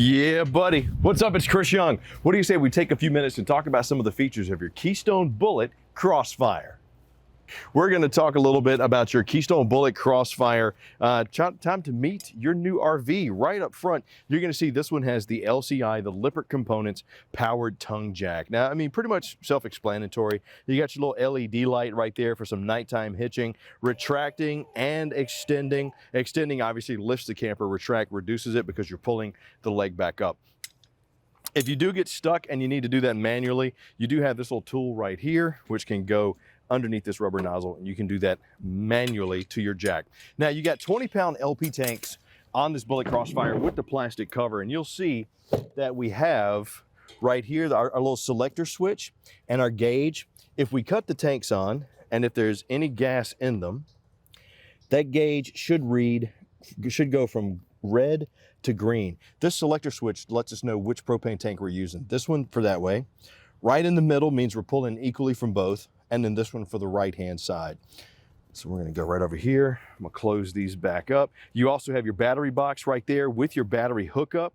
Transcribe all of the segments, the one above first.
Yeah, buddy. What's up? It's Chris Young. What do you say we take a few minutes and talk about some of the features of your Keystone Bullet Crossfire? We're going to talk a little bit about your Keystone Bullet Crossfire. Time to meet your new RV. Right up front, you're going to see this one has the LCI, the Lippert Components powered tongue jack. Now, I mean, pretty much self-explanatory. You got your little LED light right there for some nighttime hitching, retracting and extending. Extending obviously lifts the camper, retract reduces it because you're pulling the leg back up. If you do get stuck and you need to do that manually, you do have this little tool right here, which can go underneath this rubber nozzle, and you can do that manually to your jack. Now, you got 20-pound LP tanks on this Bullet Crossfire with the plastic cover, and you'll see that we have right here our little selector switch and our gauge. If we cut the tanks on, and if there's any gas in them, that gauge should go from red to green. This selector switch lets us know which propane tank we're using. This one for that way. Right in the middle means we're pulling equally from both, and then this one for the right-hand side. So we're gonna go right over here. I'm gonna close these back up. You also have your battery box right there with your battery hookup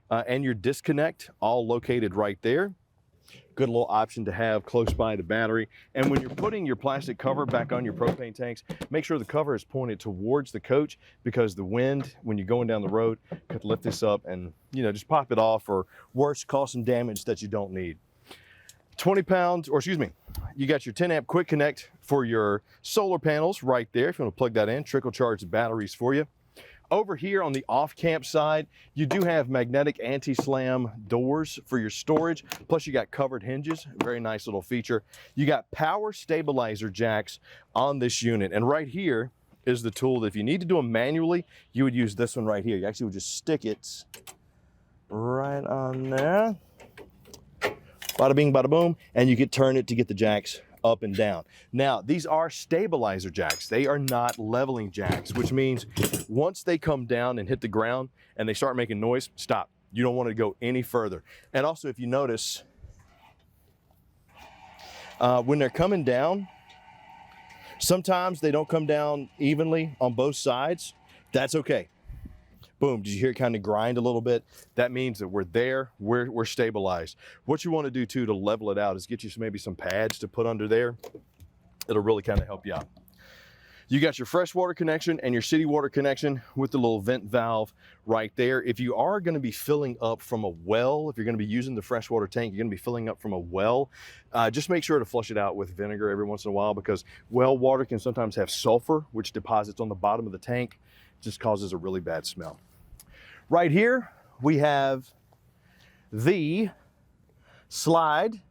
and your disconnect, all located right there. Good little option to have close by the battery. And when you're putting your plastic cover back on your propane tanks, make sure the cover is pointed towards the coach, because the wind, when you're going down the road, could lift this up and, you know, just pop it off, or worse, cause some damage that you don't need. 20 pounds, or excuse me, you got your 10 amp quick connect for your solar panels right there. If you want to plug that in, trickle charge the batteries for you. Over here on the off-camp side, you do have magnetic anti-slam doors for your storage, plus you got covered hinges, very nice little feature. You got power stabilizer jacks on this unit, and right here is the tool that if you need to do them manually, you would use this one right here. You actually would just stick it right on there. Bada bing, bada boom, and you can turn it to get the jacks up and down. Now, these are stabilizer jacks. They are not leveling jacks, which means once they come down and hit the ground and they start making noise, stop. You don't want to go any further. And also, if you notice, when they're coming down, sometimes they don't come down evenly on both sides. That's okay. Boom, did you hear it kind of grind a little bit? That means that we're there, we're stabilized. What you want to do too to level it out is get you maybe some pads to put under there. It'll really kind of help you out. You got your freshwater connection and your city water connection with the little vent valve right there. If you are going to be filling up from a well, if you're going to be using the freshwater tank, you're going to be filling up from a well, just make sure to flush it out with vinegar every once in a while, because well water can sometimes have sulfur, which deposits on the bottom of the tank. It just causes a really bad smell. Right here, we have the slide,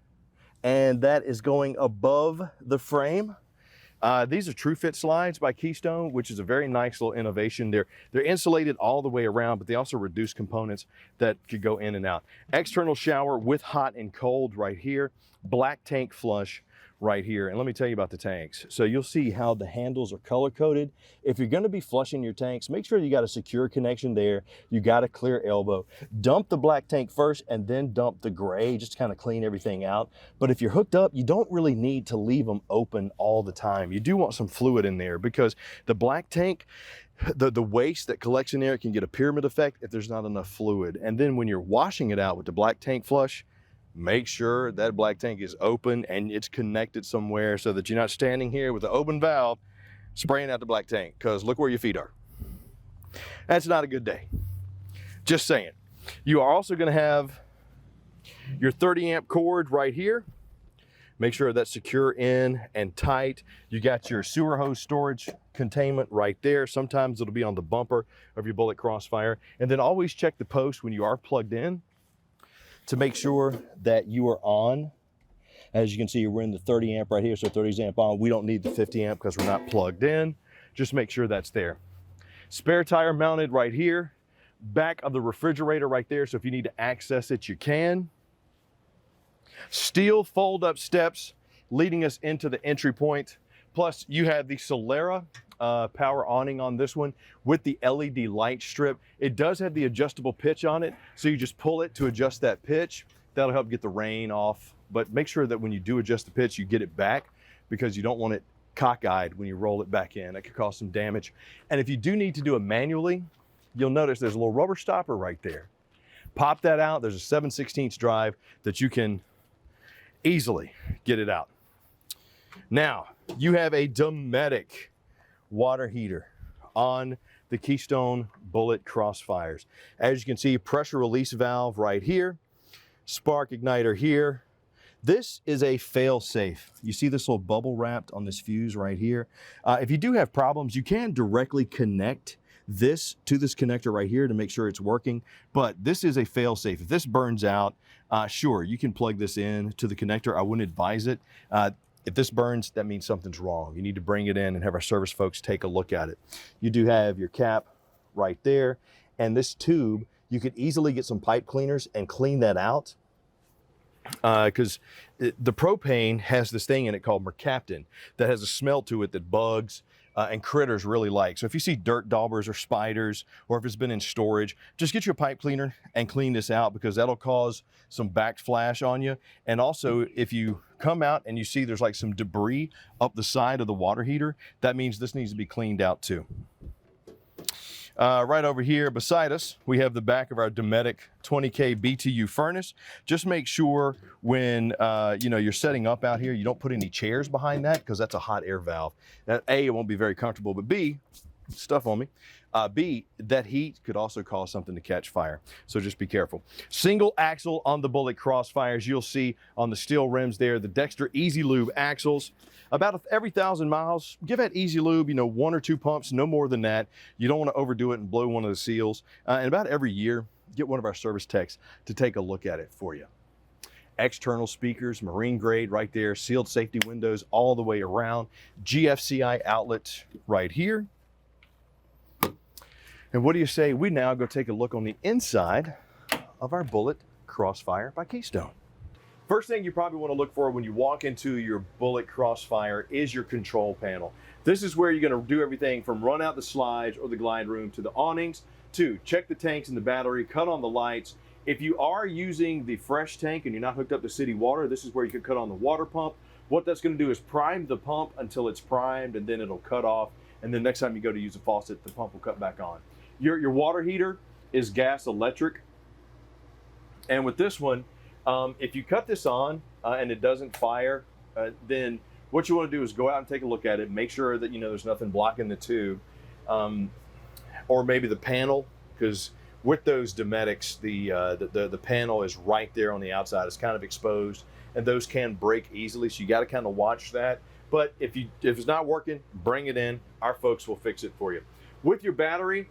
and that is going above the frame. These are True Fit slides by Keystone, which is a very nice little innovation. They're insulated all the way around, but they also reduce components that could go in and out. External shower with hot and cold right here. Black tank flush right here. And let me tell you about the tanks. So you'll see how the handles are color coded. If you're going to be flushing your tanks, make sure you got a secure connection there. You got a clear elbow. Dump the black tank first and then dump the gray, just to kind of clean everything out. But if you're hooked up, you don't really need to leave them open all the time. You do want some fluid in there, because the black tank, the waste that collects in there can get a pyramid effect if there's not enough fluid. And then when you're washing it out with the black tank flush, make sure that black tank is open and it's connected somewhere, so that you're not standing here with the open valve spraying out the black tank, because look where your feet are. That's not a good day. Just saying. You are also going to have your 30 amp cord right here. Make sure that's secure in and tight. You got your sewer hose storage containment right there. Sometimes it'll be on the bumper of your Bullet Crossfire. And then always check the post when you are plugged in to make sure that you are on. As you can see, we're in the 30 amp right here, so 30 amp on. We don't need the 50 amp because we're not plugged in. Just make sure that's there. Spare tire mounted right here. Back of the refrigerator right there, so if you need to access it, you can. Steel fold-up steps leading us into the entry point. Plus, you have the Solera power awning on this one with the LED light strip. It does have the adjustable pitch on it, so you just pull it to adjust that pitch. That'll help get the rain off, but make sure that when you do adjust the pitch, you get it back, because you don't want it cockeyed when you roll it back in. That could cause some damage. And if you do need to do it manually, you'll notice there's a little rubber stopper right there. Pop that out. There's a 7/16 drive that you can easily get it out. Now, you have a Dometic water heater on the Keystone Bullet Crossfires. As you can see, pressure release valve right here, spark igniter here. This is a fail-safe. You see this little bubble wrapped on this fuse right here. If you do have problems, you can directly connect this to this connector right here to make sure it's working, but this is a fail-safe. If this burns out, sure, you can plug this in to the connector. I wouldn't advise it. If this burns, that means something's wrong. You need to bring it in and have our service folks take a look at it. You do have your cap right there, and this tube, you could easily get some pipe cleaners and clean that out, because the propane has this thing in it called mercaptan that has a smell to it that bugs and critters really like. So if you see dirt daubers or spiders, or if it's been in storage, just get you a pipe cleaner and clean this out, because that'll cause some backflash on you. And also, if you come out and you see there's like some debris up the side of the water heater, that means this needs to be cleaned out too. Right over here beside us, we have the back of our Dometic 20K BTU furnace. Just make sure when you're setting up out here, you don't put any chairs behind that, because that's a hot air valve. That A, it won't be very comfortable, but B, stuff on me. B, that heat could also cause something to catch fire. So just be careful. Single axle on the Bullet Crossfires. You'll see on the steel rims there, the Dexter Easy Lube axles. About every 1,000 miles, give that Easy Lube, 1 or 2 pumps, no more than that. You don't want to overdo it and blow one of the seals. And about every year, get one of our service techs to take a look at it for you. External speakers, marine grade right there, sealed safety windows all the way around, GFCI outlet right here. And what do you say we now go take a look on the inside of our Bullet Crossfire by Keystone? First thing you probably want to look for when you walk into your Bullet Crossfire is your control panel. This is where you're going to do everything from run out the slides or the glide room to the awnings, to check the tanks and the battery, cut on the lights. If you are using the fresh tank and you're not hooked up to city water, this is where you can cut on the water pump. What that's going to do is prime the pump until it's primed, and then it'll cut off. And then next time you go to use a faucet, the pump will cut back on. Your water heater is gas electric. And with this one, if you cut this on and it doesn't fire, then what you want to do is go out and take a look at it, make sure that there's nothing blocking the tube, or maybe the panel, because with those Dometics, the panel is right there on the outside. It's kind of exposed, and those can break easily, so you got to kind of watch that. But if it's not working, bring it in. Our folks will fix it for you. With your battery,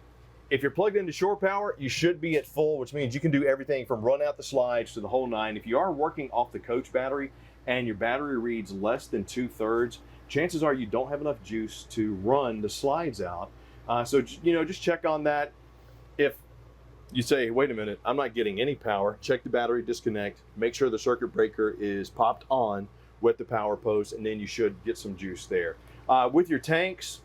if you're plugged into shore power, you should be at full, which means you can do everything from run out the slides to the whole nine. If you are working off the coach battery and your battery reads less than 2/3, chances are you don't have enough juice to run the slides out. So just check on that. If you say, wait a minute, I'm not getting any power, check the battery, disconnect, make sure the circuit breaker is popped on with the power post, and then you should get some juice there. With your tanks,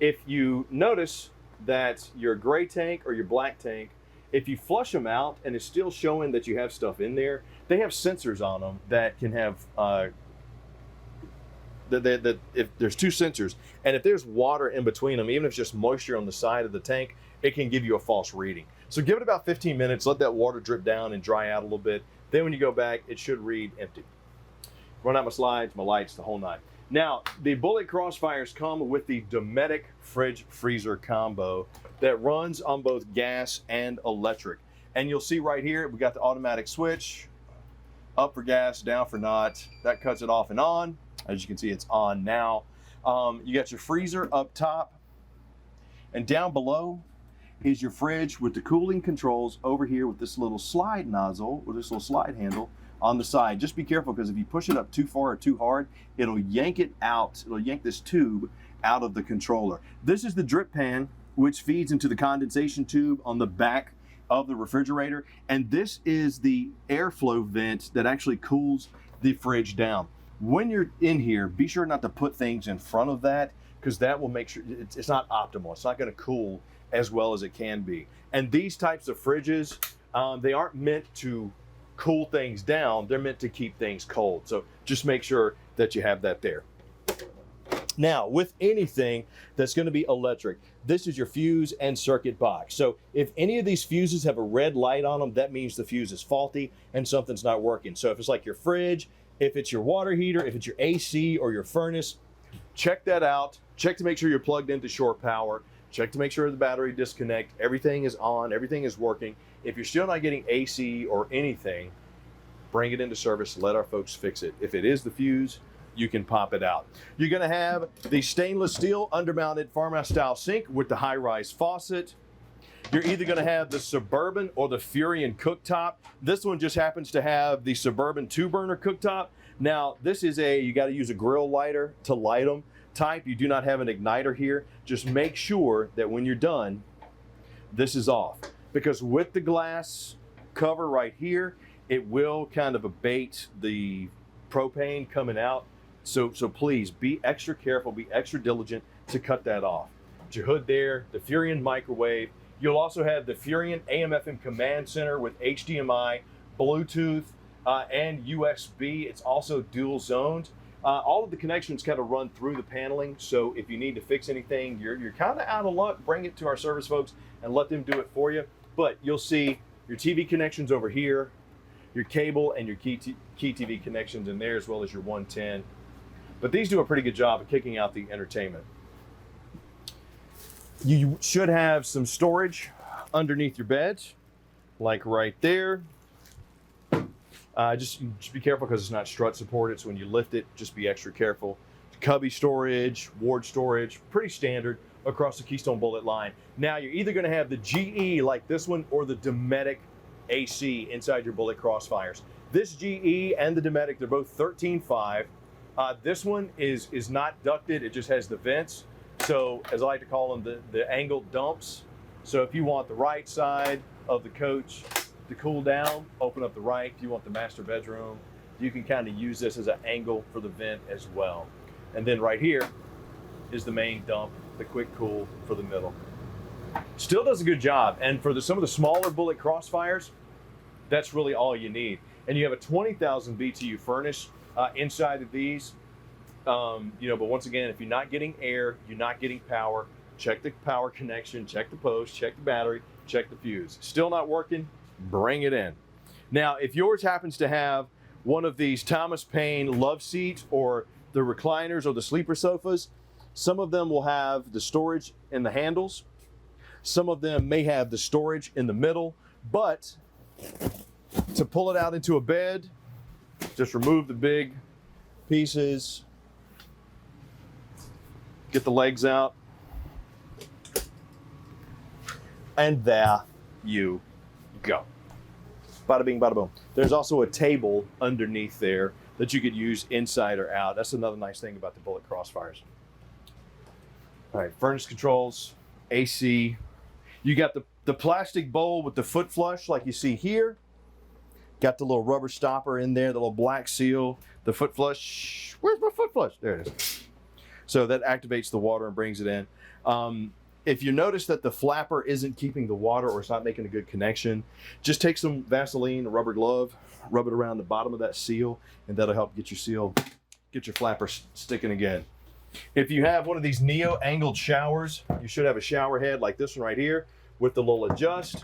if you notice that your gray tank or your black tank, if you flush them out and it's still showing that you have stuff in there, they have sensors on them that can have that if there's 2 sensors, and if there's water in between them, even if it's just moisture on the side of the tank, it can give you a false reading. So give it about 15 minutes, let that water drip down and dry out a little bit. Then when you go back, it should read empty. Run out my slides, my lights, the whole nine. Now, the Bullet Crossfires come with the Dometic fridge freezer combo that runs on both gas and electric. And you'll see right here, we got the automatic switch, up for gas, down for not. That cuts it off and on. As you can see, it's on now. You got your freezer up top, and down below is your fridge with the cooling controls over here with this little slide nozzle, with this little slide handle on the side. Just be careful, because if you push it up too far or too hard, it'll yank it out. It'll yank this tube out of the controller. This is the drip pan, which feeds into the condensation tube on the back of the refrigerator. And this is the airflow vent that actually cools the fridge down. When you're in here, be sure not to put things in front of that, because that will make sure it's not optimal. It's not going to cool as well as it can be. And these types of fridges, they aren't meant to cool things down, they're meant to keep things cold. So just make sure that you have that there. Now, with anything that's going to be electric, this is your fuse and circuit box. So if any of these fuses have a red light on them, that means the fuse is faulty and something's not working. So if it's like your fridge, if it's your water heater, if it's your AC or your furnace, check that out. Check to make sure you're plugged into shore power. Check to make sure the battery disconnect. Everything is on, everything is working. If you're still not getting AC or anything, bring it into service, let our folks fix it. If it is the fuse, you can pop it out. You're gonna have the stainless steel undermounted farmhouse style sink with the high-rise faucet. You're either gonna have the Suburban or the Furion cooktop. This one just happens to have the Suburban 2-burner cooktop. Now, this is you gotta use a grill lighter to light them type. You do not have an igniter here. Just make sure that when you're done, this is off. Because with the glass cover right here, it will kind of abate the propane coming out. So please be extra careful, be extra diligent to cut that off. Your hood there, the Furion microwave. You'll also have the Furion AM/FM command center with HDMI, Bluetooth, and USB. It's also dual zoned. All of the connections kind of run through the paneling. So if you need to fix anything, you're kind of out of luck, bring it to our service folks and let them do it for you. But you'll see your TV connections over here, your cable and your key TV connections in there, as well as your 110. But these do a pretty good job of kicking out the entertainment. You should have some storage underneath your beds, like right there. Just be careful because it's not strut supported, so when you lift it, just be extra careful. Cubby storage, ward storage, pretty standard across the Keystone Bullet line. Now, you're either going to have the GE like this one or the Dometic AC inside your Bullet Crossfires. This GE and the Dometic, they're both 13.5. This one is not ducted, it just has the vents. So, as I like to call them, the angled dumps. So if you want the right side of the coach to cool down, open up the right. If you want the master bedroom, you can kind of use this as an angle for the vent as well. And then right here is the main dump, the quick cool for the middle. Still does a good job. And for some of the smaller Bullet Crossfires, that's really all you need. And you have a 20,000 BTU furnace inside of these. But once again, if you're not getting air, you're not getting power, check the power connection, check the post, check the battery, check the fuse. Still not working? Bring it in. Now, if yours happens to have one of these Thomas Paine love seats or the recliners or the sleeper sofas, some of them will have the storage in the handles. Some of them may have the storage in the middle, but to pull it out into a bed, just remove the big pieces, get the legs out, and there you go. Bada bing, bada boom. There's also a table underneath there that you could use inside or out. That's another nice thing about the Bullet Crossfires. All right, furnace controls, AC. You got the plastic bowl with the foot flush like you see here. Got the little rubber stopper in there, the little black seal, the foot flush. Where's my foot flush? There it is. So that activates the water and brings it in. If you notice that the flapper isn't keeping the water or it's not making a good connection, just take some Vaseline, a rubber glove, rub it around the bottom of that seal, and that'll help get your flapper sticking again. If you have one of these Neo angled showers, you should have a shower head like this one right here with the little adjust.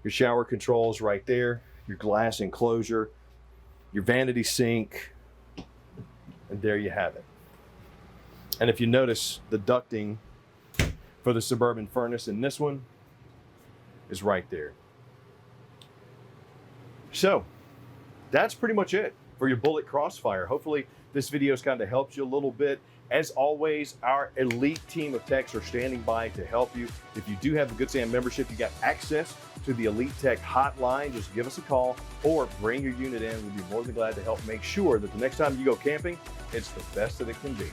Your shower controls right there, your glass enclosure, your vanity sink, and there you have it. And if you notice, the ducting for the Suburban furnace in this one is right there. So that's pretty much it for your Bullet Crossfire. Hopefully this video has kind of helped you a little bit. As always, our elite team of techs are standing by to help you. If you do have the Good Sam membership, you got access to the Elite Tech hotline. Just give us a call or bring your unit in. We'd be more than glad to help make sure that the next time you go camping, it's the best that it can be.